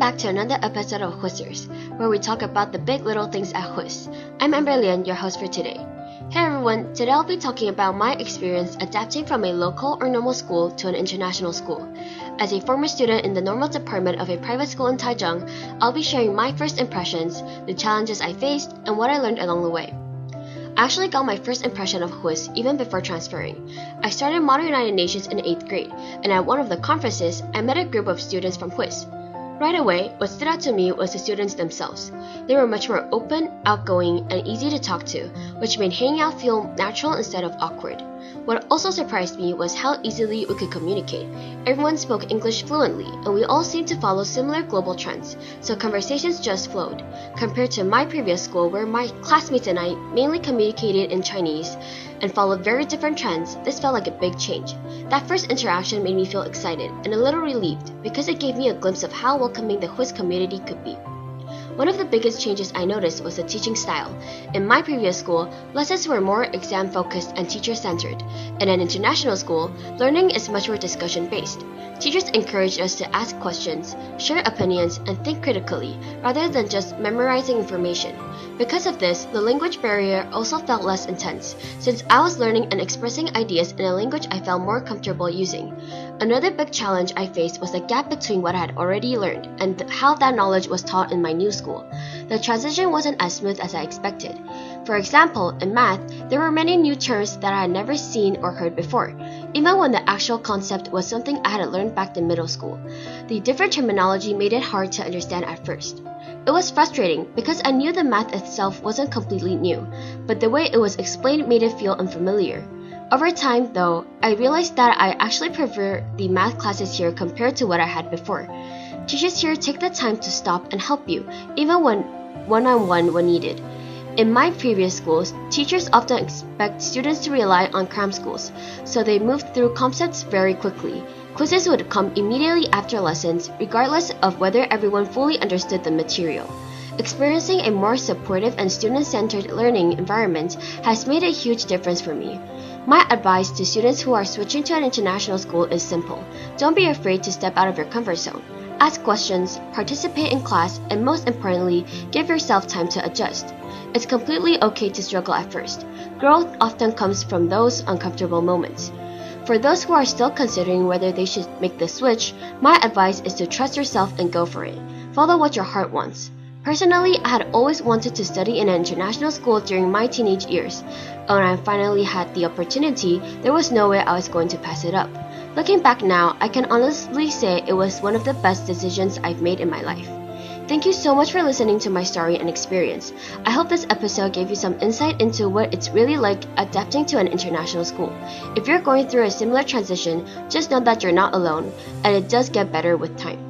back to another episode of HWISERS, where we talk about the big little things at HWIS. I'm Amber Lian, your host for today. Hey everyone, today I'll be talking about my experience adapting from a local or normal school to an international school. As a former student in the normal department of a private school in Taichung, I'll be sharing my first impressions, the challenges I faced, and what I learned along the way. I actually got my first impression of HWIS even before transferring. I started Model United Nations in 8th grade, and at one of the conferences, I met a group of students from HWIS. Right away, what stood out to me was the students themselves. They were much more open, outgoing, and easy to talk to, which made hanging out feel natural instead of awkward. What also surprised me was how easily we could communicate. Everyone spoke English fluently, and we all seemed to follow similar global trends, so conversations just flowed. Compared to my previous school, where my classmates and I mainly communicated in Chinese and followed very different trends, this felt like a big change. That first interaction made me feel excited and a little relieved because it gave me a glimpse of how welcoming the HWIS community could be. One of the biggest changes I noticed was the teaching style. In my previous school, lessons were more exam-focused and teacher-centered. In an international school, learning is much more discussion-based. Teachers encouraged us to ask questions, share opinions, and think critically, rather than just memorizing information. Because of this, the language barrier also felt less intense, since I was learning and expressing ideas in a language I felt more comfortable using. Another big challenge I faced was the gap between what I had already learned and how that knowledge was taught in my new school. The transition wasn't as smooth as I expected. For example, in math, there were many new terms that I had never seen or heard before, even when the actual concept was something I had learned back in middle school. The different terminology made it hard to understand at first. It was frustrating because I knew the math itself wasn't completely new, but the way it was explained made it feel unfamiliar. Over time, though, I realized that I actually prefer the math classes here compared to what I had before. Teachers here take the time to stop and help you, even when one-on-one when needed. In my previous schools, teachers often expect students to rely on cram schools, so they moved through concepts very quickly. Quizzes would come immediately after lessons, regardless of whether everyone fully understood the material. Experiencing a more supportive and student-centered learning environment has made a huge difference for me. My advice to students who are switching to an international school is simple. Don't be afraid to step out of your comfort zone. Ask questions, participate in class, and most importantly, give yourself time to adjust. It's completely okay to struggle at first. Growth often comes from those uncomfortable moments. For those who are still considering whether they should make the switch, my advice is to trust yourself and go for it. Follow what your heart wants. Personally, I had always wanted to study in an international school during my teenage years. When I finally had the opportunity, there was no way I was going to pass it up. Looking back now, I can honestly say it was one of the best decisions I've made in my life. Thank you so much for listening to my story and experience. I hope this episode gave you some insight into what it's really like adapting to an international school. If you're going through a similar transition, just know that you're not alone, and it does get better with time.